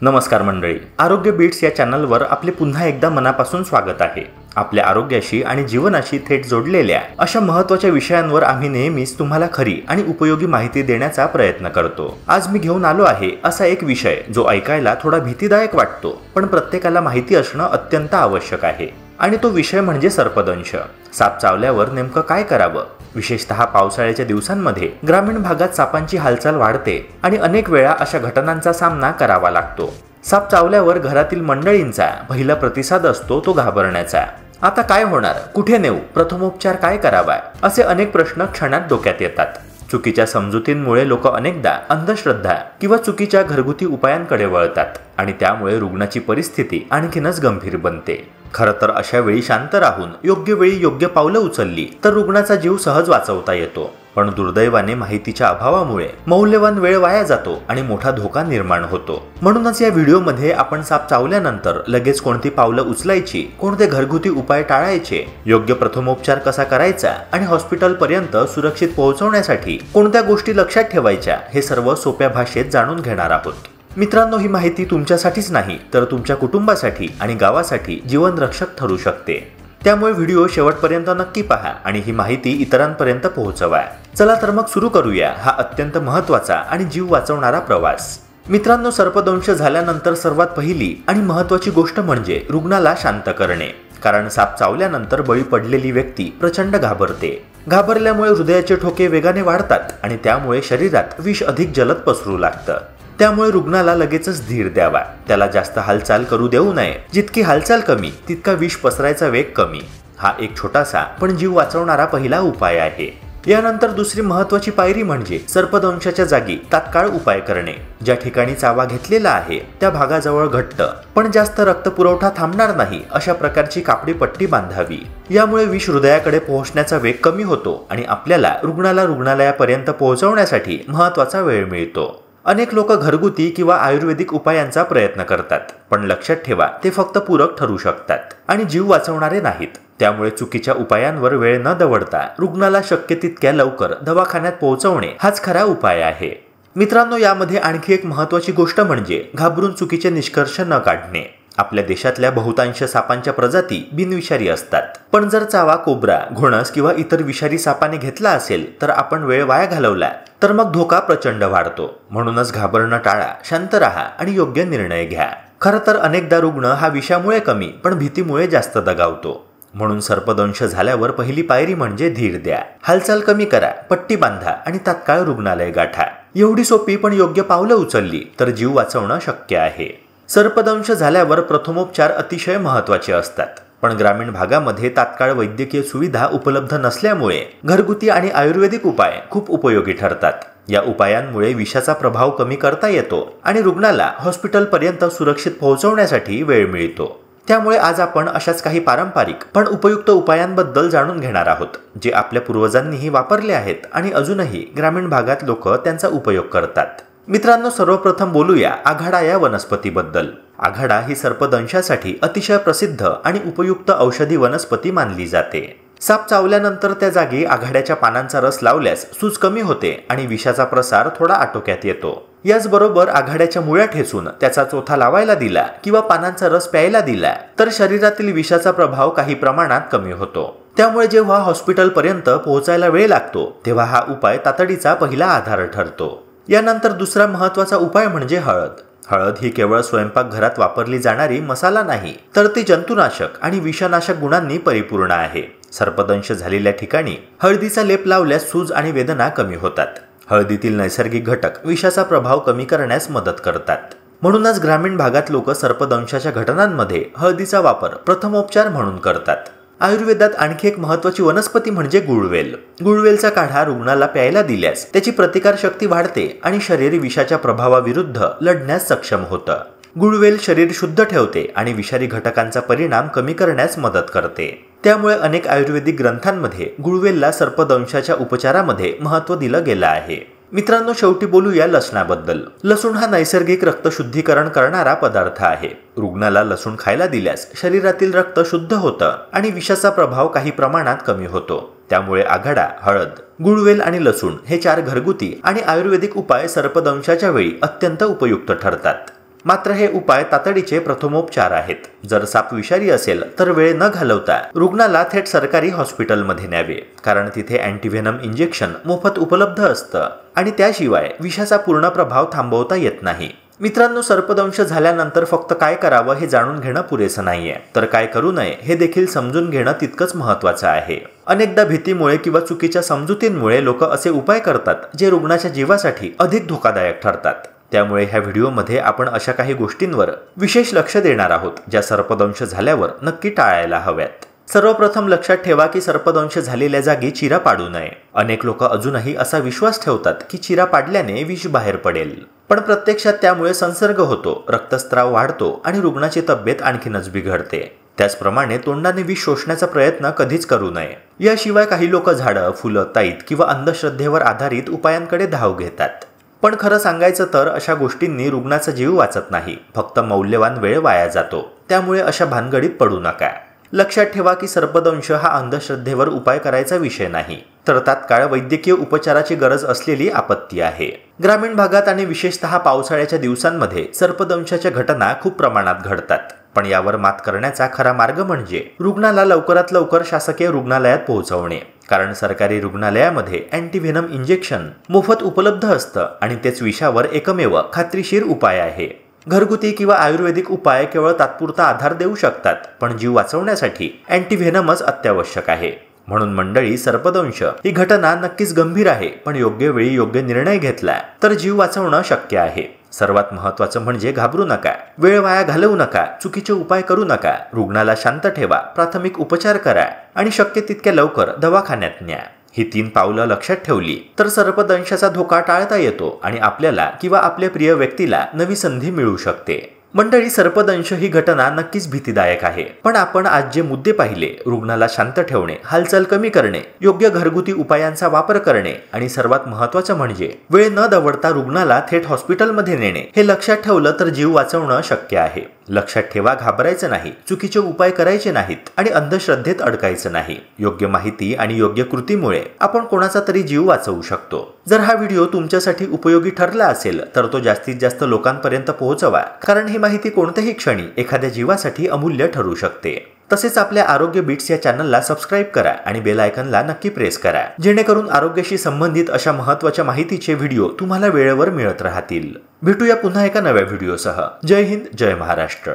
नमस्कार मंडळी, आरोग्य बीट्स या चॅनलवर आपले पुन्हा एकदा मनापासून स्वागत आहे। आपल्या आरोग्याशी आणि जीवनाशी थेट जोडलेल्या अशा महत्त्वाच्या विषयांवर आम्ही नेहमीच तुम्हाला खरी आणि उपयोगी माहिती देण्याचा प्रयत्न करतो। आज मी घेऊन आलो आहे असा एक विषय जो ऐकायला थोडा भीतीदायक वाटतो, पण प्रत्येकाला माहिती असणं अत्यंत आवश्यक आहे। आणि तो विषय म्हणजे सर्पदंश। साप चावल्यावर नेमकं काय करावं? विशेषतः पावसाळ्याच्या दिवसांमध्ये ग्रामीण भागात सापांची हालचाल वाढते आणि अनेक वेळा अशा घटनांचा सामना करावा लागतो। साप चावल्यावर घरातील मंडळींचा पहिला प्रतिसाद असतो तो घाबरण्याचा। आता काय होणार, कुठे नेऊ, प्रथमोपचार काय करावा, असे अनेक प्रश्न क्षणात डोक्यात येतात। चुकीच्या समजुतींमुळे लोक अनेकदा अंधश्रद्धा किंवा चुकीच्या घरगुती उपायांकडे वळतात आणि त्यामुळे रुग्णाची परिस्थिती आणखीनच गंभीर बनते। खरं तर अशा वेळी शांत राहून योग्य वेळी योग्य पावलं उचलली तर रुग्णाचा जीव सहज वाचवता येतो। पण दुर्दैवाने माहितीच्या अभावामुळे मौल्यवान वेळ वाया जातो आणि मोठा धोका निर्माण होतो। म्हणूनच या व्हिडिओमध्ये आपण साप चावल्यानंतर लगेच कोणती पावलं उचलायची, कोणते घरगुती उपाय टाळायचे, योग्य प्रथमोपचार कसा करायचा आणि हॉस्पिटलपर्यंत सुरक्षित पोहोचवण्यासाठी कोणत्या गोष्टी लक्षात ठेवायच्या हे सर्व सोप्या भाषेत जाणून घेणार आहोत। मित्रांनो, ही माहिती तुमच्यासाठीच नाही तर तुमच्या कुटुंबासाठी आणि गावासाठी जीवनरक्षक ठरू शकते। त्यामुळे व्हिडिओ शेवटपर्यंत नक्की पहा आणि ही माहिती इतरांपर्यंत पोहोचवा। चला तर मग सुरू करूया हा अत्यंत महत्त्वाचा आणि जीव वाचवणारा प्रवास। मित्रांनो, सर्पदंश झाल्यानंतर सर्वात पहिली आणि महत्त्वाची गोष्ट म्हणजे रुग्णाला शांत करणे। कारण साप चावल्यानंतर बळी पडलेली व्यक्ती प्रचंड घाबरते। घाबरल्यामुळे हृदयाचे ठोके वेगाने वाढतात आणि त्यामुळे शरीरात विष अधिक जलद पसरू लागतं। त्यामुळे रुग्णाला लगेचच धीर द्यावा, त्याला जास्त हालचाल करू देऊ नये। जितकी हालचाल कमी तितका विष पसरायचा वेग कमी। हा एक छोटासा पण जीव वाचवणारा पहिला उपाय आहे। यानंतर दुसरी महत्त्वाची पायरी म्हणजे सर्पदंशाच्या जागी तात्काळ उपाय करणे। ज्या ठिकाणी चावा घेतलेला आहे त्या भागाजवळ घट्ट पण जास्त रक्तपुरवठा थांबणार नाही अशा प्रकारची कापडी पट्टी बांधावी। यामुळे विष हृदयाकडे पोहोचण्याचा वेग कमी होतो आणि आपल्याला रुग्णाला रुग्णालयापर्यंत पोहोचवण्यासाठी महत्त्वाचा वेळ मिळतो। अनेक लोक घरगुती किंवा आयुर्वेदिक उपायांचा प्रयत्न करतात, पण लक्षात ठेवा ते फक्त पूरक ठरू शकतात आणि जीव वाचवणारे नाहीत। त्यामुळे चुकीच्या उपायांवर वेळ न दवडता रुग्णाला शक्य तितक्या लवकर दवाखान्यात पोहोचवणे हाच खरा उपाय आहे। मित्रांनो, यामध्ये आणखी एक महत्त्वाची गोष्ट म्हणजे घाबरून चुकीचे निष्कर्ष न काढणे। आपल्या देशातल्या बहुतांश सापांच्या प्रजाती बिनविषारी असतात, पण जर चावा कोब्रा, घोणस किंवा इतर विषारी सापाने घेतला असेल तर आपण वेळ वाया घालवला तर मग धोका प्रचंड वाढतो। म्हणूनच घाबरणं टाळा, शांत राहा आणि योग्य निर्णय घ्या। खरं तर अनेकदा रुग्ण हा विषामुळे कमी पण भीतीमुळे जास्त दगावतो। म्हणून सर्पदंश झाल्यावर पहिली पायरी म्हणजे धीर द्या, हालचाल कमी करा, पट्टी बांधा आणि तात्काळ रुग्णालय गाठा। एवढी सोपी पण योग्य पावलं उचलली तर जीव वाचवणं शक्य आहे। सर्पदंश झाल्यावर प्रथमोपचार अतिशय महत्त्वाचे असतात, पण ग्रामीण भागामध्ये तात्काळ वैद्यकीय सुविधा उपलब्ध नसल्यामुळे घरगुती आणि आयुर्वेदिक उपाय खूप उपयोगी ठरतात। या उपायांमुळे विषाचा प्रभाव कमी करता येतो आणि रुग्णाला हॉस्पिटलपर्यंत सुरक्षित पोहोचवण्यासाठी वेळ मिळतो। त्यामुळे आज आपण अशाच काही पारंपरिक पण उपयुक्त उपायांबद्दल जाणून घेणार आहोत, जे आपल्या पूर्वजांनीही वापरले आहेत आणि अजूनही ग्रामीण भागात लोक त्यांचा उपयोग करतात। मित्रांनो, सर्वप्रथम बोलूया आघाडा या वनस्पतीबद्दल। आघाडा ही सर्पदंशासाठी अतिशय प्रसिद्ध आणि उपयुक्त औषधी वनस्पती मानली जाते। साप चावल्यानंतर त्या जागी आघाड्याच्या पानांचा रस लावल्यास सूज कमी होते आणि विषाचा प्रसार थोडा आटोक्यात येतो। याचबरोबर आघाड्याच्या मुळ्या ठेचून त्याचा चोथा लावायला दिला किंवा पानांचा रस प्यायला दिला तर शरीरातील विषाचा प्रभाव काही प्रमाणात कमी होतो। त्यामुळे जेव्हा हॉस्पिटलपर्यंत पोहोचायला वेळ लागतो तेव्हा हा उपाय तातडीचा पहिला आधार ठरतो। यानंतर दुसरा महत्त्वाचा उपाय म्हणजे हळद। हळद ही केवळ स्वयंपाकघरात वापरली जाणारी मसाला नाही, तर ती जंतुनाशक आणि विषनाशक गुणांनी परिपूर्ण आहे। सर्पदंश झालेल्या ठिकाणी हळदीचा लेप लावल्यास सूज आणि वेदना कमी होतात। हळदीतील नैसर्गिक घटक विषाचा प्रभाव कमी करण्यास मदत करतात। म्हणूनच ग्रामीण भागात लोक सर्पदंशाच्या घटनांमध्ये हळदीचा वापर प्रथमोपचार म्हणून करतात। आयुर्वेदात आणखी एक महत्त्वाची वनस्पती म्हणजे गुळवेल। गुळवेलचा काढा रुग्णाला प्यायला दिल्यास त्याची प्रतिकारशक्ती वाढते आणि शरीर विषाच्या प्रभावाविरुद्ध लढण्यास सक्षम होतं। गुळवेल शरीर शुद्ध ठेवते आणि विषारी घटकांचा परिणाम कमी करण्यास मदत करते। त्यामुळे अनेक आयुर्वेदिक ग्रंथांमध्ये गुळवेलला सर्पदंशाच्या उपचारामध्ये महत्त्व दिलं गेलं आहे। मित्रांनो, शेवटी बोलूया लसणाबद्दल। लसूण हा नैसर्गिक रक्तशुद्धीकरण करणारा पदार्थ आहे। रुग्णाला लसूण खायला दिल्यास शरीरातील रक्त शुद्ध होतं आणि विषाचा प्रभाव काही प्रमाणात कमी होतो। त्यामुळे आघाडा, हळद, गुळवेल आणि लसूण हे 4 घरगुती आणि आयुर्वेदिक उपाय सर्पदंशाच्या वेळी अत्यंत उपयुक्त ठरतात। मात्र हे उपाय तातडीचे प्रथमोपचार आहेत। जर साप विषारी असेल तर वेळ न घालवता रुग्णाला थेट सरकारी हॉस्पिटलमध्ये न्यावे, कारण तिथे अँटीव्हेनम इंजेक्शन मोफत उपलब्ध असतं आणि त्याशिवाय विषाचा पूर्ण प्रभाव थांबवता येत नाही। मित्रांनो, सर्पदंश झाल्यानंतर फक्त काय करावं हे जाणून घेणं पुरेसं नाहीये, तर काय करू नये हे देखील समजून घेणं तितकंच महत्त्वाचं आहे। अनेकदा भीतीमुळे किंवा चुकीच्या समजुतींमुळे लोक असे उपाय करतात जे रुग्णाच्या जीवासाठी अधिक धोकादायक ठरतात। त्यामुळे ह्या व्हिडिओमध्ये आपण अशा काही गोष्टींवर विशेष लक्ष देणार आहोत ज्या सर्पदंश झाल्यावर नक्की टाळायला हव्यात। सर्वप्रथम लक्षात ठेवा की सर्पदंश झालेल्या जागी चिरा पाडू नये। अनेक लोक अजूनही असा विश्वास ठेवतात की चिरा पाडल्याने विष बाहेर पडेल, पण प्रत्यक्षात त्यामुळे संसर्ग होतो, रक्तस्राव वाढतो आणि रुग्णाची तब्येत आणखीनच बिघडते। त्याचप्रमाणे तोंडाने विष शोषण्याचा प्रयत्न कधीच करू नये। याशिवाय काही लोक झाडं, फुलं, ताईत किंवा अंधश्रद्धेवर आधारित उपायांकडे धाव घेतात, पण खरं सांगायचं तर अशा गोष्टींनी रुग्णाचा जीव वाचत नाही, फक्त मौल्यवान वेळ वाया जातो। त्यामुळे अशा भानगडीत पडू नका। लक्षात ठेवा की सर्पदंश हा अंधश्रद्धेवर उपाय करायचा विषय नाही, तर तात्काळ वैद्यकीय उपचाराची गरज असलेली आपत्ती आहे। ग्रामीण भागात आणि विशेषतः पावसाळ्याच्या दिवसांमध्ये सर्पदंशाच्या घटना खूप प्रमाणात घडतात, पण यावर मात करण्याचा खरा मार्ग म्हणजे रुग्णाला लवकरात लवकर शासकीय रुग्णालयात पोहोचवणे, कारण सरकारी रुग्णालयामध्ये अँटीव्हेनम इंजेक्शन मोफत उपलब्ध असतं आणि तेच विषावर एकमेव खात्रीशीर उपाय आहे। घरगुती किंवा आयुर्वेदिक उपाय केवळ तात्पुरता आधार देऊ शकतात, पण जीव वाचवण्यासाठी अँटीव्हेनमच अत्यावश्यक आहे। म्हणून मंडळी, सर्पदंश ही घटना नक्कीच गंभीर आहे, पण योग्य वेळी योग्य निर्णय घेतला तर जीव वाचवणं शक्य आहे। सर्वात महत्त्वाचं म्हणजे घाबरू नका, वेळ वाया घालवू नका, चुकीचे उपाय करू नका, रुग्णाला शांत ठेवा, प्राथमिक उपचार करा आणि शक्य तितक्या लवकर दवाखान्यात न्या। ही 3 पावलं लक्षात ठेवली तर सर्पदंशाचा धोका टाळता येतो आणि आपल्याला किंवा आपल्या प्रिय व्यक्तीला नवी संधी मिळू शकते। मंडळी, सर्पदंश ही घटना नक्कीच भीतीदायक आहे, पण आपण आज जे मुद्दे पाहिले, रुग्णाला शांत ठेवणे, हालचाल कमी करणे, योग्य घरगुती उपायांचा वापर करणे आणि सर्वात महत्त्वाचं म्हणजे वेळ न दवडता रुग्णाला थेट हॉस्पिटलमध्ये नेणे, हे लक्षात ठेवलं तर जीव वाचवणं शक्य आहे। लक्षात ठेवा, घाबरायचं नाही, चुकीचे उपाय करायचे नाहीत आणि अंधश्रद्धेत अडकायचं नाही। योग्य माहिती आणि योग्य कृतीमुळे आपण कोणाचा तरी जीव वाचवू शकतो। जर हा व्हिडिओ तुमच्यासाठी उपयोगी ठरला असेल तर तो जास्तीत जास्त लोकांपर्यंत पोहोचवा, कारण ही माहिती कोणत्याही क्षणी एखाद्या जीवासाठी अमूल्य ठरू शकते। तसेच आपल्या आरोग्य बीट्स या चॅनलला सबस्क्राईब करा आणि बेल आयकॉनला नक्की प्रेस करा, जेणेकरून आरोग्याशी संबंधित अशा महत्त्वाच्या माहितीचे व्हिडिओ तुम्हाला वेळेवर मिळत राहतील। भेटूया पुन्हा एका नव्या व्हिडिओसह। जय हिंद, जय महाराष्ट्र।